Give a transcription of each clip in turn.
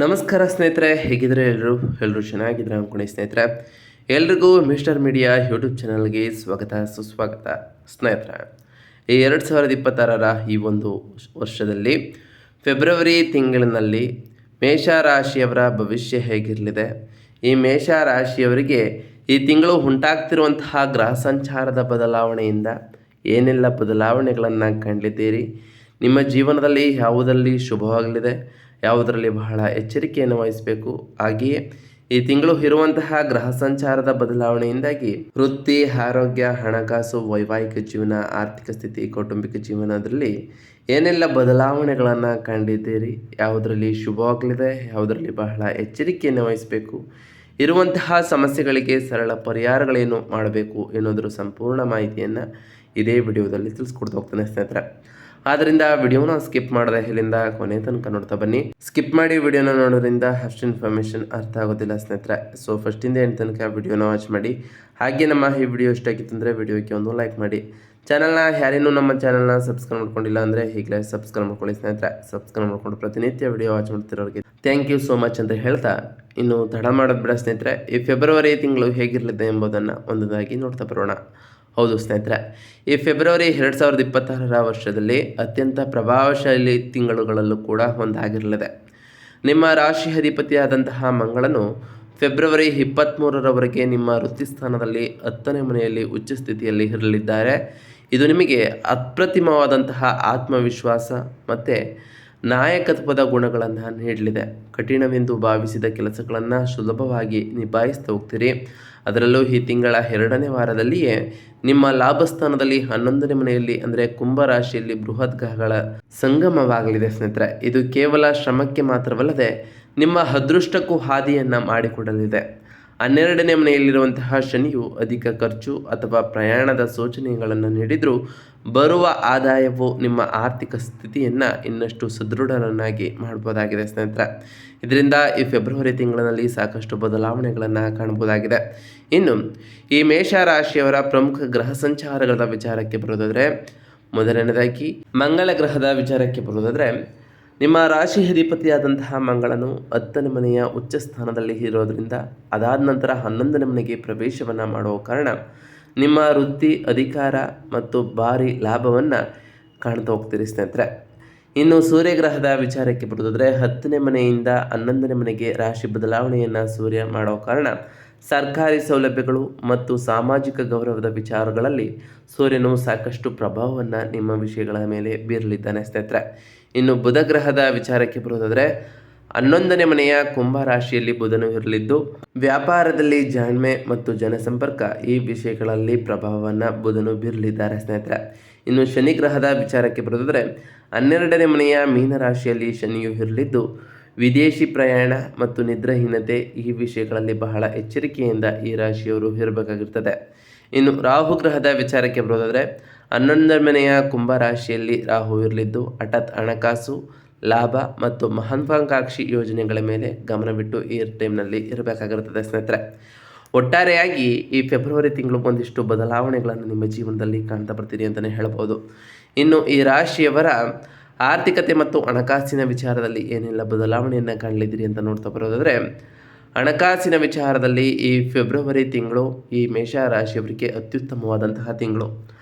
ನಮಸ್ಕಾರ ಸ್ನೇಹಿತರೆ, ಹೇಗಿದ್ರೆ ಎಲ್ಲರೂ ಚೆನ್ನಾಗಿದ್ರೆ ಅಂದ್ಕೊಂಡು ಸ್ನೇಹಿತರೆ. ಎಲ್ರಿಗೂ ಮಿಸ್ಟರ್ ಮೀಡಿಯಾ ಯೂಟ್ಯೂಬ್ ಚಾನಲ್ಗೆ ಸ್ವಾಗತ ಸುಸ್ವಾಗತ. ಸ್ನೇಹಿತರೆ, ಈ 2026ರ ಈ ಒಂದು ವರ್ಷದಲ್ಲಿ ಫೆಬ್ರವರಿ ತಿಂಗಳಿನಲ್ಲಿ ಮೇಷರಾಶಿಯವರ ಭವಿಷ್ಯ ಹೇಗಿರಲಿದೆ, ಈ ಮೇಷರಾಶಿಯವರಿಗೆ ಈ ತಿಂಗಳು ಉಂಟಾಗ್ತಿರುವಂತಹ ಗ್ರಹ ಸಂಚಾರದ ಬದಲಾವಣೆಯಿಂದ ಏನೆಲ್ಲ ಬದಲಾವಣೆಗಳನ್ನು ಕಂಡಿದ್ದೀರಿ, ನಿಮ್ಮ ಜೀವನದಲ್ಲಿ ಯಾವುದರಲ್ಲಿ ಶುಭವಾಗಲಿದೆ, ಯಾವುದರಲ್ಲಿ ಬಹಳ ಎಚ್ಚರಿಕೆಯನ್ನು ವಹಿಸಬೇಕು, ಹಾಗೆಯೇ ಈ ತಿಂಗಳು ಇರುವಂತಹ ಗ್ರಹ ಸಂಚಾರದ ಬದಲಾವಣೆಯಿಂದಾಗಿ ವೃತ್ತಿ, ಆರೋಗ್ಯ, ಹಣಕಾಸು, ವೈವಾಹಿಕ ಜೀವನ, ಆರ್ಥಿಕ ಸ್ಥಿತಿ, ಕೌಟುಂಬಿಕ ಜೀವನದಲ್ಲಿ ಏನೆಲ್ಲ ಬದಲಾವಣೆಗಳನ್ನು ಕಂಡಿದ್ದೀರಿ, ಯಾವುದರಲ್ಲಿ ಶುಭವಾಗಲಿದೆ, ಯಾವುದರಲ್ಲಿ ಬಹಳ ಎಚ್ಚರಿಕೆಯನ್ನು ವಹಿಸಬೇಕು, ಇರುವಂತಹ ಸಮಸ್ಯೆಗಳಿಗೆ ಸರಳ ಪರಿಹಾರಗಳೇನು ಮಾಡಬೇಕು ಎನ್ನುವುದರ ಸಂಪೂರ್ಣ ಮಾಹಿತಿಯನ್ನು ಇದೇ ವಿಡಿಯೋದಲ್ಲಿ ತಿಳಿಸ್ಕೊಡ್ತಾ ಹೋಗ್ತಾನೆ ಸ್ನೇಹಿತರೆ. ಆದ್ದರಿಂದ ವಿಡಿಯೋನ ಸ್ಕಿಪ್ ಮಾಡದೆ ಇಲ್ಲಿಂದ ಕೊನೆ ತನಕ ನೋಡ್ತಾ ಬನ್ನಿ. ಸ್ಕಿಪ್ ಮಾಡಿ ವಿಡಿಯೋನ ನೋಡೋದ್ರಿಂದ ಅಷ್ಟು ಇನ್ಫಾರ್ಮೇಷನ್ ಅರ್ಥ ಆಗೋದಿಲ್ಲ ಸ್ನೇಹಿತರೆ. ಸೊ ಫಸ್ಟಿಂದ ಎಂಟು ತನಕ ವಿಡಿಯೋನ ವಾಚ್ ಮಾಡಿ. ಹಾಗೆ ನಮ್ಮ ಈ ವಿಡಿಯೋ ಇಷ್ಟ ಆಗಿತ್ತು ಅಂದರೆ ವಿಡಿಯೋಕ್ಕೆ ಒಂದು ಲೈಕ್ ಮಾಡಿ. ಚಾನಲ್ನ ಯಾರೇನೂ ನಮ್ಮ ಚಾನಲ್ನ ಸಬ್ಸ್ಕ್ರೈಬ್ ಮಾಡ್ಕೊಂಡಿಲ್ಲ ಅಂದರೆ ಈಗಲೇ ಸಬ್ಸ್ಕ್ರೈಬ್ ಮಾಡ್ಕೊಳ್ಳಿ ಸ್ನೇಹಿತರೆ. ಸಬ್ಸ್ಕ್ರೈಬ್ ಮಾಡ್ಕೊಂಡು ಪ್ರತಿನಿತ್ಯ ವಿಡಿಯೋ ವಾಚ್ ಮಾಡ್ತಿರೋರಿಗೆ ಥ್ಯಾಂಕ್ ಯು ಸೋ ಮಚ್ ಅಂತ ಹೇಳ್ತಾ, ಇನ್ನು ತಡ ಮಾಡೋದು ಬೇಡ ಸ್ನೇಹಿತರೆ. ಈ ಫೆಬ್ರವರಿ ತಿಂಗಳು ಹೇಗಿರಲಿದೆ ಎಂಬುದನ್ನು ಒಂದೊಂದಾಗಿ ನೋಡ್ತಾ ಬರೋಣ. ಹೌದು ಸ್ನೇಹಿತರೆ, ಈ ಫೆಬ್ರವರಿ 2026ರ ವರ್ಷದಲ್ಲಿ ಅತ್ಯಂತ ಪ್ರಭಾವಶಾಲಿ ತಿಂಗಳುಗಳಲ್ಲೂ ಕೂಡ ಒಂದಾಗಿರಲಿದೆ. ನಿಮ್ಮ ರಾಶಿ ಅಧಿಪತಿಯಾದಂತಹ ಮಂಗಳನು ಫೆಬ್ರವರಿ 23ರವರೆಗೆ ನಿಮ್ಮ ವೃತ್ತಿ ಸ್ಥಾನದಲ್ಲಿ 10ನೇ ಮನೆಯಲ್ಲಿ ಉಚ್ಚ ಸ್ಥಿತಿಯಲ್ಲಿ ಇರಲಿದ್ದಾರೆ. ಇದು ನಿಮಗೆ ಅಪ್ರತಿಮವಾದಂತಹ ಆತ್ಮವಿಶ್ವಾಸ ಮತ್ತು ನಾಯಕತ್ವದ ಗುಣಗಳನ್ನು ನೀಡಲಿದೆ. ಕಠಿಣವೆಂದು ಭಾವಿಸಿದ ಕೆಲಸಗಳನ್ನು ಸುಲಭವಾಗಿ ನಿಭಾಯಿಸ್ತಾ ಹೋಗ್ತೀರಿ. ಅದರಲ್ಲೂ ಈ ತಿಂಗಳ 2ನೇ ವಾರದಲ್ಲಿಯೇ ನಿಮ್ಮ ಲಾಭಸ್ಥಾನದಲ್ಲಿ 11ನೇ ಮನೆಯಲ್ಲಿ ಅಂದರೆ ಕುಂಭರಾಶಿಯಲ್ಲಿ ಬೃಹತ್ ಗ್ರಹಗಳ ಸಂಗಮವಾಗಲಿದೆ ಸ್ನೇಹಿತರೆ. ಇದು ಕೇವಲ ಶ್ರಮಕ್ಕೆ ಮಾತ್ರವಲ್ಲದೆ ನಿಮ್ಮ ಅದೃಷ್ಟಕ್ಕೂ ಹಾದಿಯನ್ನು ಮಾಡಿಕೊಡಲಿದೆ. 12ನೇ ಮನೆಯಲ್ಲಿರುವಂತಹ ಶನಿಯು ಅಧಿಕ ಖರ್ಚು ಅಥವಾ ಪ್ರಯಾಣದ ಸೂಚನೆಗಳನ್ನು ನೀಡಿದರೂ ಬರುವ ಆದಾಯವು ನಿಮ್ಮ ಆರ್ಥಿಕ ಸ್ಥಿತಿಯನ್ನು ಇನ್ನಷ್ಟು ಸದೃಢರನ್ನಾಗಿ ಮಾಡ್ಬೋದಾಗಿದೆ ಸ್ನೇಹಿತರೆ. ಇದರಿಂದ ಈ ಫೆಬ್ರವರಿ ತಿಂಗಳಿನಲ್ಲಿ ಸಾಕಷ್ಟು ಬದಲಾವಣೆಗಳನ್ನು ಕಾಣಬಹುದಾಗಿದೆ. ಇನ್ನು ಈ ಮೇಷರಾಶಿಯವರ ಪ್ರಮುಖ ಗ್ರಹ ಸಂಚಾರಗಳ ವಿಚಾರಕ್ಕೆ ಬರೋದಾದರೆ, ಮೊದಲನೇದಾಗಿ ಮಂಗಳ ಗ್ರಹದ ವಿಚಾರಕ್ಕೆ ಬರೋದಾದರೆ, ನಿಮ್ಮ ರಾಶಿ ಅಧಿಪತಿಯಾದಂತಹ ಮಂಗಳನು 10ನೇ ಮನೆಯ ಉಚ್ಚ ಸ್ಥಾನದಲ್ಲಿ ಇರೋದರಿಂದ ಅದಾದ ನಂತರ 11ನೇ ಮನೆಗೆ ಪ್ರವೇಶವನ್ನು ಮಾಡುವ ಕಾರಣ ನಿಮ್ಮ ವೃತ್ತಿ, ಅಧಿಕಾರ ಮತ್ತು ಭಾರಿ ಲಾಭವನ್ನು ಕಾಣ್ತಾ ಹೋಗ್ತೀರಿ ಸ್ನೇಹಿತರೆ. ಇನ್ನು ಸೂರ್ಯಗ್ರಹದ ವಿಚಾರಕ್ಕೆ ಬರೋದಾದರೆ, 10ನೇ ಮನೆಯಿಂದ 11ನೇ ಮನೆಗೆ ರಾಶಿ ಬದಲಾವಣೆಯನ್ನು ಸೂರ್ಯ ಮಾಡೋ ಕಾರಣ ಸರ್ಕಾರಿ ಸೌಲಭ್ಯಗಳು ಮತ್ತು ಸಾಮಾಜಿಕ ಗೌರವದ ವಿಚಾರಗಳಲ್ಲಿ ಸೂರ್ಯನು ಸಾಕಷ್ಟು ಪ್ರಭಾವವನ್ನು ನಿಮ್ಮ ವಿಷಯಗಳ ಮೇಲೆ ಬೀರಲಿದ್ದಾನೆ ಸ್ನೇಹಿತರೆ. ಇನ್ನು ಬುಧ ಗ್ರಹದ ವಿಚಾರಕ್ಕೆ ಬರೋದಾದರೆ, 11ನೇ ಮನೆಯ ಕುಂಭ ರಾಶಿಯಲ್ಲಿ ಬುಧನು ಇರಲಿದ್ದು ವ್ಯಾಪಾರದಲ್ಲಿ ಜಾಣ್ಮೆ ಮತ್ತು ಜನಸಂಪರ್ಕ ಈ ವಿಷಯಗಳಲ್ಲಿ ಪ್ರಭಾವವನ್ನು ಬುಧನು ಬೀರಲಿದ್ದಾರೆ ಸ್ನೇಹಿತರೆ. ಇನ್ನು ಶನಿ ಗ್ರಹದ ವಿಚಾರಕ್ಕೆ ಬರೋದಾದರೆ, 12ನೇ ಮನೆಯ ಮೀನರಾಶಿಯಲ್ಲಿ ಶನಿಯು ಇರಲಿದ್ದು ವಿದೇಶಿ ಪ್ರಯಾಣ ಮತ್ತು ನಿದ್ರಾಹೀನತೆ ಈ ವಿಷಯಗಳಲ್ಲಿ ಬಹಳ ಎಚ್ಚರಿಕೆಯಿಂದ ಈ ರಾಶಿಯವರು ಇರಬೇಕಾಗಿರ್ತದೆ. ಇನ್ನು ರಾಹು ಗ್ರಹದ ವಿಚಾರಕ್ಕೆ ಬರೋದಾದರೆ, 11ನೇ ಮನೆಯ ಕುಂಭ ರಾಶಿಯಲ್ಲಿ ರಾಹು ಇರಲಿದ್ದು ಹಠಾತ್ ಹಣಕಾಸು ಲಾಭ ಮತ್ತು ಮಹತ್ವಾಕಾಂಕ್ಷಿ ಯೋಜನೆಗಳ ಮೇಲೆ ಗಮನವಿಟ್ಟು ಈ ಟೈಮ್ನಲ್ಲಿ ಇರಬೇಕಾಗಿರುತ್ತದೆ ಸ್ನೇಹಿತರೆ. ಒಟ್ಟಾರೆಯಾಗಿ ಈ ಫೆಬ್ರವರಿ ತಿಂಗಳು ಒಂದಿಷ್ಟು ಬದಲಾವಣೆಗಳನ್ನು ನಿಮ್ಮ ಜೀವನದಲ್ಲಿ ಕಾಣ್ತಾ ಬರ್ತೀರಿ ಅಂತಲೇ ಹೇಳ್ಬೋದು. ಇನ್ನು ಈ ರಾಶಿಯವರ ಆರ್ಥಿಕತೆ ಮತ್ತು ಹಣಕಾಸಿನ ವಿಚಾರದಲ್ಲಿ ಏನೆಲ್ಲ ಬದಲಾವಣೆಯನ್ನು ಕಾಣಲಿದ್ದೀರಿ ಅಂತ ನೋಡ್ತಾ ಬರೋದಾದರೆ, ಹಣಕಾಸಿನ ವಿಚಾರದಲ್ಲಿ ಈ ಫೆಬ್ರವರಿ ತಿಂಗಳು ಈ ಮೇಷರಾಶಿಯವರಿಗೆ ಅತ್ಯುತ್ತಮವಾದಂತಹ ತಿಂಗಳು.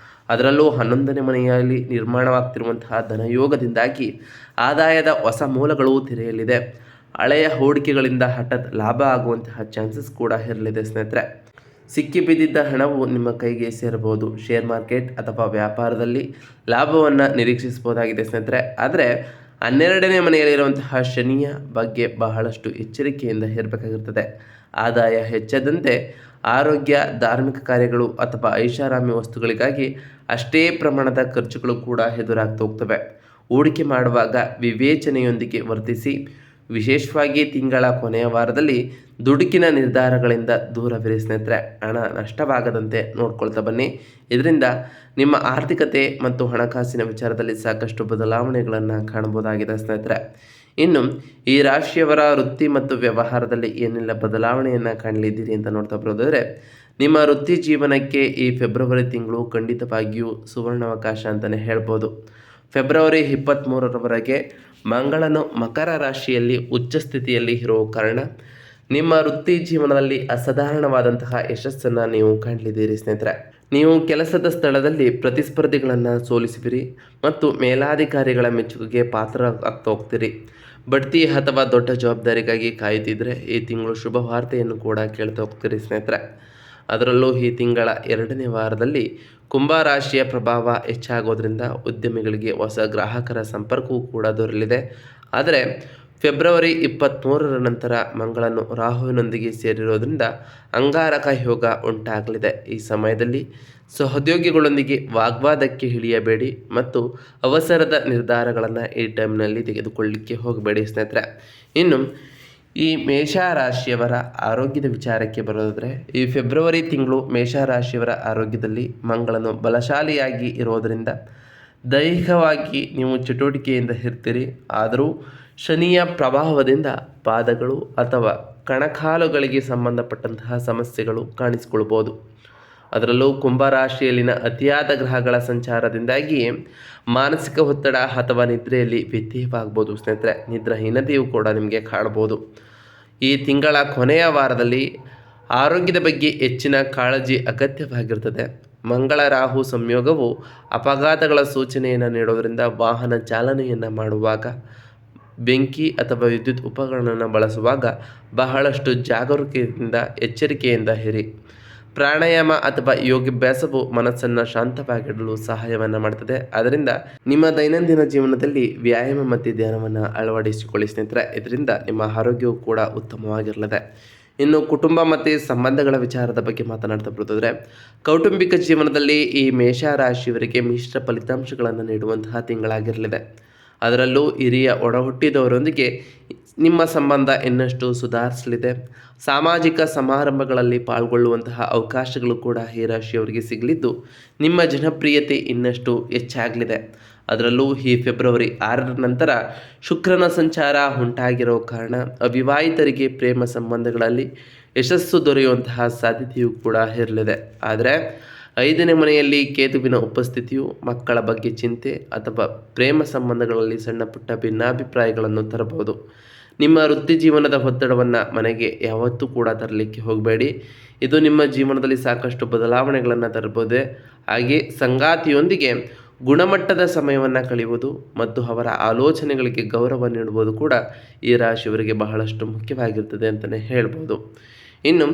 ಅದರಲ್ಲೂ 11ನೇ ಮನೆಯಲ್ಲಿ ನಿರ್ಮಾಣವಾಗ್ತಿರುವಂತಹ ಧನಯೋಗದಿಂದಾಗಿ ಆದಾಯದ ಹೊಸ ಮೂಲಗಳು ತೆರೆಯಲಿದೆ. ಹಳೆಯ ಹೂಡಿಕೆಗಳಿಂದ ಹಠಾತ್ ಲಾಭ ಆಗುವಂತಹ ಚಾನ್ಸಸ್ ಕೂಡ ಇರಲಿದೆ ಸ್ನೇಹಿತರೆ. ಸಿಕ್ಕಿಬಿದ್ದಿದ್ದ ಹಣವು ನಿಮ್ಮ ಕೈಗೆ ಸೇರಬಹುದು. ಶೇರ್ ಮಾರ್ಕೆಟ್ ಅಥವಾ ವ್ಯಾಪಾರದಲ್ಲಿ ಲಾಭವನ್ನು ನಿರೀಕ್ಷಿಸಬಹುದಾಗಿದೆ ಸ್ನೇಹಿತರೆ. ಆದರೆ 12ನೇ ಮನೆಯಲ್ಲಿರುವಂತಹ ಶನಿಯ ಬಗ್ಗೆ ಬಹಳಷ್ಟು ಎಚ್ಚರಿಕೆಯಿಂದ ಇರಬೇಕಾಗಿರ್ತದೆ. ಆದಾಯ ಹೆಚ್ಚದಂತೆ ಆರೋಗ್ಯ, ಧಾರ್ಮಿಕ ಕಾರ್ಯಗಳು ಅಥವಾ ಐಷಾರಾಮಿ ವಸ್ತುಗಳಿಗಾಗಿ ಅಷ್ಟೇ ಪ್ರಮಾಣದ ಖರ್ಚುಗಳು ಕೂಡ ಎದುರಾಗ್ತಾ ಹೋಗ್ತವೆ. ಹೂಡಿಕೆ ಮಾಡುವಾಗ ವಿವೇಚನೆಯೊಂದಿಗೆ ವರ್ತಿಸಿ. ವಿಶೇಷವಾಗಿ ತಿಂಗಳ ಕೊನೆಯ ವಾರದಲ್ಲಿ ದುಡುಕಿನ ನಿರ್ಧಾರಗಳಿಂದ ದೂರವಿರಿ ಸ್ನೇಹಿತರೆ. ಹಣ ನಷ್ಟವಾಗದಂತೆ ನೋಡ್ಕೊಳ್ತಾ ಬನ್ನಿ. ಇದರಿಂದ ನಿಮ್ಮ ಆರ್ಥಿಕತೆ ಮತ್ತು ಹಣಕಾಸಿನ ವಿಚಾರದಲ್ಲಿ ಸಾಕಷ್ಟು ಬದಲಾವಣೆಗಳನ್ನು ಕಾಣಬಹುದಾಗಿದೆ ಸ್ನೇಹಿತರೆ. ಇನ್ನು ಈ ರಾಶಿಯವರ ವೃತ್ತಿ ಮತ್ತು ವ್ಯವಹಾರದಲ್ಲಿ ಏನೆಲ್ಲ ಬದಲಾವಣೆಯನ್ನು ಕಾಣಲಿದ್ದೀರಿ ಅಂತ ನೋಡ್ತಾ ಬರೋದಾದರೆ, ನಿಮ್ಮ ವೃತ್ತಿ ಜೀವನಕ್ಕೆ ಈ ಫೆಬ್ರವರಿ ತಿಂಗಳು ಖಂಡಿತವಾಗಿಯೂ ಸುವರ್ಣಾವಕಾಶ ಅಂತಲೇ ಹೇಳ್ಬೋದು. ಫೆಬ್ರವರಿ 23ರವರೆಗೆ ಮಂಗಳನು ಮಕರ ರಾಶಿಯಲ್ಲಿ ಉಚ್ಚ ಸ್ಥಿತಿಯಲ್ಲಿ ಇರುವ ಕಾರಣ ನಿಮ್ಮ ವೃತ್ತಿ ಜೀವನದಲ್ಲಿ ಅಸಾಧಾರಣವಾದಂತಹ ಯಶಸ್ಸನ್ನು ನೀವು ಕಾಣಲಿದ್ದೀರಿ ಸ್ನೇಹಿತರೆ. ನೀವು ಕೆಲಸದ ಸ್ಥಳದಲ್ಲಿ ಪ್ರತಿಸ್ಪರ್ಧಿಗಳನ್ನು ಸೋಲಿಸುವಿರಿ ಮತ್ತು ಮೇಲಾಧಿಕಾರಿಗಳ ಮೆಚ್ಚುಗೆಗೆ ಪಾತ್ರ ಆಗ್ತಾ ಹೋಗ್ತೀರಿ. ಬಡ್ತಿ ಅಥವಾ ದೊಡ್ಡ ಜವಾಬ್ದಾರಿಗಾಗಿ ಕಾಯುತ್ತಿದ್ದರೆ ಈ ತಿಂಗಳು ಶುಭ ವಾರ್ತೆಯನ್ನು ಕೂಡ ಕೇಳ್ತಾ ಹೋಗ್ತೀರಿ ಸ್ನೇಹಿತರೆ. ಅದರಲ್ಲೂ ಈ ತಿಂಗಳ 2ನೇ ವಾರದಲ್ಲಿ ಕುಂಭ ರಾಶಿಯ ಪ್ರಭಾವ ಹೆಚ್ಚಾಗೋದ್ರಿಂದ ಉದ್ಯಮಿಗಳಿಗೆ ಹೊಸ ಗ್ರಾಹಕರ ಸಂಪರ್ಕವೂ ಕೂಡ ದೊರೆಯಲಿದೆ. ಆದರೆ ಫೆಬ್ರವರಿ 23ರ ನಂತರ ಮಂಗಳನು ರಾಹುವಿನೊಂದಿಗೆ ಸೇರಿರೋದ್ರಿಂದ ಅಂಗಾರಕ ಯೋಗ ಉಂಟಾಗಲಿದೆ. ಈ ಸಮಯದಲ್ಲಿ ಸಹೋದ್ಯೋಗಿಗಳೊಂದಿಗೆ ವಾಗ್ವಾದಕ್ಕೆ ಇಳಿಯಬೇಡಿ ಮತ್ತು ಅವಸರದ ನಿರ್ಧಾರಗಳನ್ನು ಈ ಟೈಮ್ನಲ್ಲಿ ತೆಗೆದುಕೊಳ್ಳಲಿಕ್ಕೆ ಹೋಗಬೇಡಿ ಸ್ನೇಹಿತರೆ. ಇನ್ನು ಈ ಮೇಷರಾಶಿಯವರ ಆರೋಗ್ಯದ ವಿಚಾರಕ್ಕೆ ಬರೋದಾದರೆ ಈ ಫೆಬ್ರವರಿ ತಿಂಗಳು ಮೇಷರಾಶಿಯವರ ಆರೋಗ್ಯದಲ್ಲಿ ಮಂಗಳನು ಬಲಶಾಲಿಯಾಗಿ ಇರೋದರಿಂದ ದೈಹಿಕವಾಗಿ ನೀವು ಚಟುವಟಿಕೆಯಿಂದ ಇರ್ತೀರಿ. ಆದರೂ ಶನಿಯ ಪ್ರಭಾವದಿಂದ ಪಾದಗಳು ಅಥವಾ ಕಣಕಾಲುಗಳಿಗೆ ಸಂಬಂಧಪಟ್ಟಂತಹ ಸಮಸ್ಯೆಗಳು ಕಾಣಿಸಿಕೊಳ್ಬೋದು. ಅದರಲ್ಲೂ ಕುಂಭರಾಶಿಯಲ್ಲಿನ ಅತಿಯಾದ ಗ್ರಹಗಳ ಸಂಚಾರದಿಂದಾಗಿ ಮಾನಸಿಕ ಒತ್ತಡ ಅಥವಾ ನಿದ್ರೆಯಲ್ಲಿ ವ್ಯತ್ಯಯವಾಗ್ಬೋದು ಸ್ನೇಹಿತರೆ. ನಿದ್ರಾಹೀನತೆಯೂ ಕೂಡ ನಿಮಗೆ ಕಾಣ್ಬೋದು. ಈ ತಿಂಗಳ ಕೊನೆಯ ವಾರದಲ್ಲಿ ಆರೋಗ್ಯದ ಬಗ್ಗೆ ಹೆಚ್ಚಿನ ಕಾಳಜಿ ಅಗತ್ಯವಾಗಿರ್ತದೆ. ಮಂಗಳ ರಾಹು ಸಂಯೋಗವು ಅಪಘಾತಗಳ ಸೂಚನೆಯನ್ನು ನೀಡೋದರಿಂದ ವಾಹನ ಚಾಲನೆಯನ್ನು ಮಾಡುವಾಗ, ಬೆಂಕಿ ಅಥವಾ ವಿದ್ಯುತ್ ಉಪಕರಣವನ್ನು ಬಳಸುವಾಗ ಬಹಳಷ್ಟು ಜಾಗರೂಕತೆಯಿಂದ ಎಚ್ಚರಿಕೆಯಿಂದ ಇರಿ. ಪ್ರಾಣಾಯಾಮ ಅಥವಾ ಯೋಗಾಭ್ಯಾಸವು ಮನಸ್ಸನ್ನು ಶಾಂತವಾಗಿಡಲು ಸಹಾಯವನ್ನು ಮಾಡ್ತದೆ. ಆದ್ದರಿಂದ ನಿಮ್ಮ ದೈನಂದಿನ ಜೀವನದಲ್ಲಿ ವ್ಯಾಯಾಮ ಮತ್ತು ಧ್ಯಾನವನ್ನು ಅಳವಡಿಸಿಕೊಳ್ಳಿ ಸ್ನೇಹಿತರೆ. ಇದರಿಂದ ನಿಮ್ಮ ಆರೋಗ್ಯವು ಕೂಡ ಉತ್ತಮವಾಗಿರಲಿದೆ. ಇನ್ನು ಕುಟುಂಬ ಮತ್ತು ಸಂಬಂಧಗಳ ವಿಚಾರದ ಬಗ್ಗೆ ಮಾತನಾಡ್ತಾ ಬರೋದಾದರೆ ಕೌಟುಂಬಿಕ ಜೀವನದಲ್ಲಿ ಈ ಮೇಷರಾಶಿಯವರಿಗೆ ಮಿಶ್ರ ಫಲಿತಾಂಶಗಳನ್ನು ನೀಡುವಂತಹ ತಿಂಗಳಾಗಿರಲಿದೆ. ಅದರಲ್ಲೂ ಹಿರಿಯ ಒಡಹುಟ್ಟಿದವರೊಂದಿಗೆ ನಿಮ್ಮ ಸಂಬಂಧ ಇನ್ನಷ್ಟು ಸುಧಾರಿಸಲಿದೆ. ಸಾಮಾಜಿಕ ಸಮಾರಂಭಗಳಲ್ಲಿ ಪಾಲ್ಗೊಳ್ಳುವಂತಹ ಅವಕಾಶಗಳು ಕೂಡ ಈ ರಾಶಿಯವರಿಗೆ ಸಿಗಲಿದ್ದು ನಿಮ್ಮ ಜನಪ್ರಿಯತೆ ಇನ್ನಷ್ಟು ಹೆಚ್ಚಾಗಲಿದೆ. ಅದರಲ್ಲೂ ಈ ಫೆಬ್ರವರಿ 6ರ ನಂತರ ಶುಕ್ರನ ಸಂಚಾರ ಉಂಟಾಗಿರೋ ಕಾರಣ ಅವಿವಾಹಿತರಿಗೆ ಪ್ರೇಮ ಸಂಬಂಧಗಳಲ್ಲಿ ಯಶಸ್ಸು ದೊರೆಯುವಂತಹ ಸಾಧ್ಯತೆಯೂ ಕೂಡ ಇರಲಿದೆ. ಆದರೆ 5ನೇ ಮನೆಯಲ್ಲಿ ಕೇತುವಿನ ಉಪಸ್ಥಿತಿಯು ಮಕ್ಕಳ ಬಗ್ಗೆ ಚಿಂತೆ ಅಥವಾ ಪ್ರೇಮ ಸಂಬಂಧಗಳಲ್ಲಿ ಸಣ್ಣ ಪುಟ್ಟ ಭಿನ್ನಾಭಿಪ್ರಾಯಗಳನ್ನು ತರಬಹುದು. ನಿಮ್ಮ ವೃತ್ತಿ ಜೀವನದ ಒತ್ತಡವನ್ನು ಮನೆಗೆ ಯಾವತ್ತೂ ಕೂಡ ತರಲಿಕ್ಕೆ ಹೋಗಬೇಡಿ. ಇದು ನಿಮ್ಮ ಜೀವನದಲ್ಲಿ ಸಾಕಷ್ಟು ಬದಲಾವಣೆಗಳನ್ನು ತರಬಹುದೇ. ಹಾಗೆ ಸಂಗಾತಿಯೊಂದಿಗೆ ಗುಣಮಟ್ಟದ ಸಮಯವನ್ನು ಕಳೆಯುವುದು ಮತ್ತು ಅವರ ಆಲೋಚನೆಗಳಿಗೆ ಗೌರವ ನೀಡುವುದು ಕೂಡ ಈ ರಾಶಿಯವರಿಗೆ ಬಹಳಷ್ಟು ಮುಖ್ಯವಾಗಿರ್ತದೆ ಅಂತಲೇ ಹೇಳ್ಬೋದು. ಇನ್ನು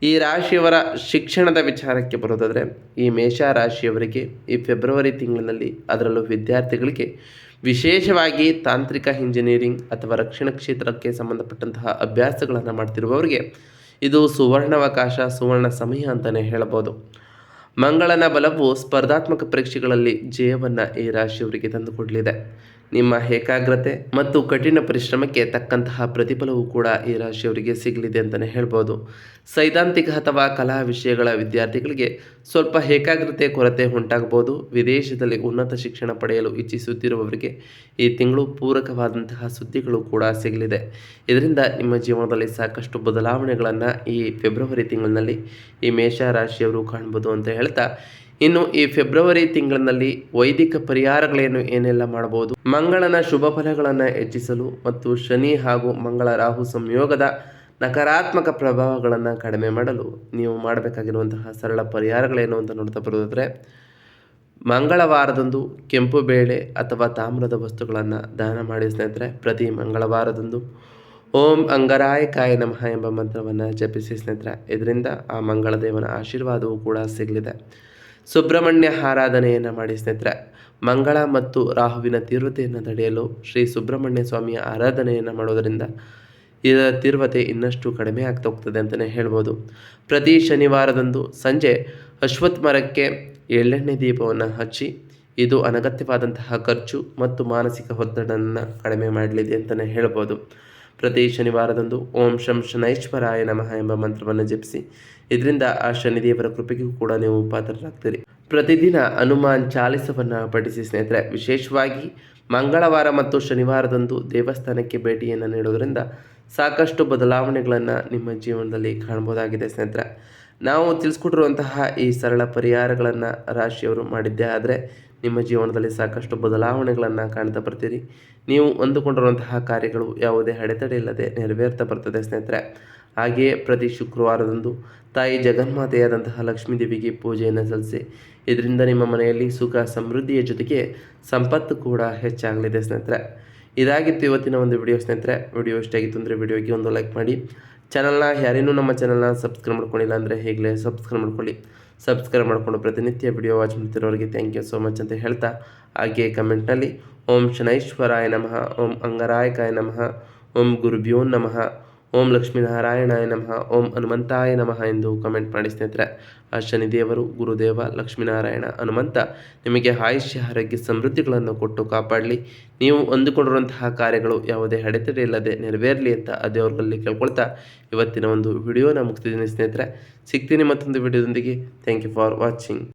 ಈ ರಾಶಿಯವರ ಶಿಕ್ಷಣದ ವಿಚಾರಕ್ಕೆ ಬರೋದಾದರೆ ಈ ಮೇಷ ರಾಶಿಯವರಿಗೆ ಈ ಫೆಬ್ರವರಿ ತಿಂಗಳಿನಲ್ಲಿ ಅದರಲ್ಲೂ ವಿದ್ಯಾರ್ಥಿಗಳಿಗೆ ವಿಶೇಷವಾಗಿ ತಾಂತ್ರಿಕ ಇಂಜಿನಿಯರಿಂಗ್ ಅಥವಾ ರಕ್ಷಣಾ ಕ್ಷೇತ್ರಕ್ಕೆ ಸಂಬಂಧಪಟ್ಟಂತಹ ಅಭ್ಯಾಸಗಳನ್ನು ಮಾಡ್ತಿರುವವರಿಗೆ ಇದು ಸುವರ್ಣಾವಕಾಶ, ಸುವರ್ಣ ಸಮಯ ಅಂತಲೇ ಹೇಳ್ಬೋದು. ಮಂಗಳನ ಬಲವು ಸ್ಪರ್ಧಾತ್ಮಕ ಪರೀಕ್ಷೆಗಳಲ್ಲಿ ಜಯವನ್ನು ಈ ರಾಶಿಯವರಿಗೆ ತಂದುಕೊಡಲಿದೆ. ನಿಮ್ಮ ಏಕಾಗ್ರತೆ ಮತ್ತು ಕಠಿಣ ಪರಿಶ್ರಮಕ್ಕೆ ತಕ್ಕಂತಹ ಪ್ರತಿಫಲವೂ ಕೂಡ ಈ ರಾಶಿಯವರಿಗೆ ಸಿಗಲಿದೆ ಅಂತಲೇ ಹೇಳ್ಬೋದು. ಸೈದ್ಧಾಂತಿಕ ಅಥವಾ ಕಲಾ ವಿಷಯಗಳ ವಿದ್ಯಾರ್ಥಿಗಳಿಗೆ ಸ್ವಲ್ಪ ಏಕಾಗ್ರತೆ ಕೊರತೆ ಉಂಟಾಗಬಹುದು. ವಿದೇಶದಲ್ಲಿ ಉನ್ನತ ಶಿಕ್ಷಣ ಪಡೆಯಲು ಇಚ್ಛಿಸುತ್ತಿರುವವರಿಗೆ ಈ ತಿಂಗಳು ಪೂರಕವಾದಂತಹ ಸುದ್ದಿಗಳು ಕೂಡ ಸಿಗಲಿದೆ. ಇದರಿಂದ ನಿಮ್ಮ ಜೀವನದಲ್ಲಿ ಸಾಕಷ್ಟು ಬದಲಾವಣೆಗಳನ್ನು ಈ ಫೆಬ್ರವರಿ ತಿಂಗಳಿನಲ್ಲಿ ಈ ಮೇಷ ರಾಶಿಯವರು ಕಾಣ್ಬೋದು ಅಂತ ಹೇಳ್ತಾ, ಇನ್ನು ಈ ಫೆಬ್ರವರಿ ತಿಂಗಳಿನಲ್ಲಿ ವೈದಿಕ ಪರಿಹಾರಗಳೇನು ಏನೆಲ್ಲ ಮಾಡಬಹುದು, ಮಂಗಳನ ಶುಭ ಫಲಗಳನ್ನು ಹೆಚ್ಚಿಸಲು ಮತ್ತು ಶನಿ ಹಾಗೂ ಮಂಗಳ ರಾಹು ಸಂಯೋಗದ ನಕಾರಾತ್ಮಕ ಪ್ರಭಾವಗಳನ್ನು ಕಡಿಮೆ ಮಾಡಲು ನೀವು ಮಾಡಬೇಕಾಗಿರುವಂತಹ ಸರಳ ಪರಿಹಾರಗಳೇನು ಅಂತ ನೋಡ್ತಾ ಬರೋದಾದರೆ, ಮಂಗಳವಾರದಂದು ಕೆಂಪು ಬೇಳೆ ಅಥವಾ ತಾಮ್ರದ ವಸ್ತುಗಳನ್ನು ದಾನ ಮಾಡಿ ಸ್ನೇಹಿತರೆ. ಪ್ರತಿ ಮಂಗಳವಾರದಂದು ಓಂ ಅಂಗರಾಯಕಾಯ ನಮಃ ಎಂಬ ಮಂತ್ರವನ್ನು ಜಪಿಸಿ ಸ್ನೇಹಿತರೆ. ಇದರಿಂದ ಆ ಮಂಗಳ ದೇವನ ಆಶೀರ್ವಾದವೂ ಕೂಡ ಸಿಗಲಿದೆ. ಸುಬ್ರಹ್ಮಣ್ಯ ಆರಾಧನೆಯನ್ನು ಮಾಡಿ ಸ್ನೇಹಿತರೆ. ಮಂಗಳ ಮತ್ತು ರಾಹುವಿನ ತೀವ್ರತೆಯನ್ನು ತಡೆಯಲು ಶ್ರೀ ಸುಬ್ರಹ್ಮಣ್ಯ ಸ್ವಾಮಿಯ ಆರಾಧನೆಯನ್ನು ಮಾಡೋದರಿಂದ ಇದರ ತೀವ್ರತೆ ಇನ್ನಷ್ಟು ಕಡಿಮೆ ಆಗ್ತಾ ಹೋಗ್ತದೆ ಅಂತಲೇ ಹೇಳ್ಬೋದು. ಪ್ರತಿ ಶನಿವಾರದಂದು ಸಂಜೆ ಅಶ್ವತ್ಥ ಮರಕ್ಕೆ ಎಳ್ಳೆಣ್ಣೆ ದೀಪವನ್ನು ಹಚ್ಚಿ, ಇದು ಅನಗತ್ಯವಾದಂತಹ ಖರ್ಚು ಮತ್ತು ಮಾನಸಿಕ ಒತ್ತಡವನ್ನು ಕಡಿಮೆ ಮಾಡಲಿದೆ ಅಂತಲೇ ಹೇಳ್ಬೋದು. ಪ್ರತಿ ಶನಿವಾರದಂದು ಓಂ ಶಂ ಶನೈಶ್ವರಾಯ ನಮಃ ಎಂಬ ಮಂತ್ರವನ್ನು ಜಪಿಸಿ, ಇದರಿಂದ ಆ ಶನಿದೇವರ ಕೃಪೆಗೂ ಕೂಡ ನೀವು ಪಾತ್ರರಾಗ್ತೀರಿ. ಪ್ರತಿದಿನ ಹನುಮಾನ್ ಚಾಲಿಸವನ್ನು ಪಠಿಸಿ ಸ್ನೇಹಿತರೆ. ವಿಶೇಷವಾಗಿ ಮಂಗಳವಾರ ಮತ್ತು ಶನಿವಾರದಂದು ದೇವಸ್ಥಾನಕ್ಕೆ ಭೇಟಿಯನ್ನು ನೀಡೋದರಿಂದ ಸಾಕಷ್ಟು ಬದಲಾವಣೆಗಳನ್ನು ನಿಮ್ಮ ಜೀವನದಲ್ಲಿ ಕಾಣ್ಬೋದಾಗಿದೆ ಸ್ನೇಹಿತರೆ. ನಾವು ತಿಳಿಸ್ಕೊಟ್ಟಿರುವಂತಹ ಈ ಸರಳ ಪರಿಹಾರಗಳನ್ನು ರಾಶಿಯವರು ಮಾಡಿದ್ದೇ ಆದರೆ ನಿಮ್ಮ ಜೀವನದಲ್ಲಿ ಸಾಕಷ್ಟು ಬದಲಾವಣೆಗಳನ್ನು ಕಾಣ್ತಾ ಬರ್ತೀರಿ. ನೀವು ಅಂದುಕೊಂಡಿರುವಂತಹ ಕಾರ್ಯಗಳು ಯಾವುದೇ ಅಡೆತಡೆ ಇಲ್ಲದೆ ನೆರವೇರ್ತಾ ಬರ್ತದೆ ಸ್ನೇಹಿತರೆ. ಹಾಗೆಯೇ ಪ್ರತಿ ಶುಕ್ರವಾರದಂದು ತಾಯಿ ಜಗನ್ಮಾತೆಯಾದಂತಹ ಲಕ್ಷ್ಮೀ ದೇವಿಗೆ ಪೂಜೆಯನ್ನು ಸಲ್ಲಿಸಿ. ಇದರಿಂದ ನಿಮ್ಮ ಮನೆಯಲ್ಲಿ ಸುಖ ಸಮೃದ್ಧಿಯ ಜೊತೆಗೆ ಸಂಪತ್ತು ಕೂಡ ಹೆಚ್ಚಾಗಲಿದೆ ಸ್ನೇಹಿತರೆ. ಇದಾಗಿತ್ತು ಇವತ್ತಿನ ಒಂದು ವಿಡಿಯೋ ಸ್ನೇಹಿತರೆ. ವಿಡಿಯೋ ಇಷ್ಟ ಆಗಿತ್ತು ಅಂದರೆ ವಿಡಿಯೋಗೆ ಒಂದು ಲೈಕ್ ಮಾಡಿ. ಚಾನಲ್ನ ಯಾರೇನೂ ನಮ್ಮ ಚಾನಲ್ನ ಸಬ್ಸ್ಕ್ರೈಬ್ ಮಾಡ್ಕೊಂಡಿಲ್ಲ ಅಂದರೆ ಈಗಲೇ ಸಬ್ಸ್ಕ್ರೈಬ್ ಮಾಡ್ಕೊಳ್ಳಿ. ಸಬ್ಸ್ಕ್ರೈಬ್ ಮಾಡಿಕೊಂಡು ಪ್ರತಿನಿತ್ಯ ವಿಡಿಯೋ ವಾಚ್ ಮಾಡ್ತಿರೋರಿಗೆ ಥ್ಯಾಂಕ್ ಯು ಸೋ ಮಚ್ ಅಂತ ಹೇಳ್ತಾ, ಹಾಗೆ ಕಮೆಂಟ್ನಲ್ಲಿ ಓಂ ಶನೈಶ್ವರಾಯ ನಮಃ, ಓಂ ಅಂಗರಾಯಕಾಯ ನಮಃ, ಓಂ ಗುರುಭ್ಯೋ ನಮಃ, ಓಂ ಲಕ್ಷ್ಮೀನಾರಾಯಣಾಯ ನಮಃ, ಓಂ ಹನುಮಂತಾಯ ನಮಃ ಎಂದು ಕಮೆಂಟ್ ಮಾಡಿ ಸ್ನೇಹಿತರೆ. ಆ ಶನಿದೇವರು, ಗುರುದೇವ, ಲಕ್ಷ್ಮೀನಾರಾಯಣ, ಹನುಮಂತ ನಿಮಗೆ ಆಯುಷ್ಯ ಆರೋಗ್ಯ ಸಮೃದ್ಧಿಗಳನ್ನು ಕೊಟ್ಟು ಕಾಪಾಡಲಿ. ನೀವು ಅಂದುಕೊಂಡಿರುವಂತಹ ಕಾರ್ಯಗಳು ಯಾವುದೇ ಅಡೆತಡೆ ಇಲ್ಲದೆ ನೆರವೇರಲಿ ಅಂತ ಆ ದೇವರಲ್ಲಿ ಕೇಳ್ಕೊಳ್ತಾ ಇವತ್ತಿನ ಒಂದು ವಿಡಿಯೋನ ಮುಗಿಸ್ತಿದ್ದೀನಿ ಸ್ನೇಹಿತರೆ. ಸಿಗ್ತೀನಿ ಮತ್ತೊಂದು ವಿಡಿಯೋದೊಂದಿಗೆ. Thank you for watching.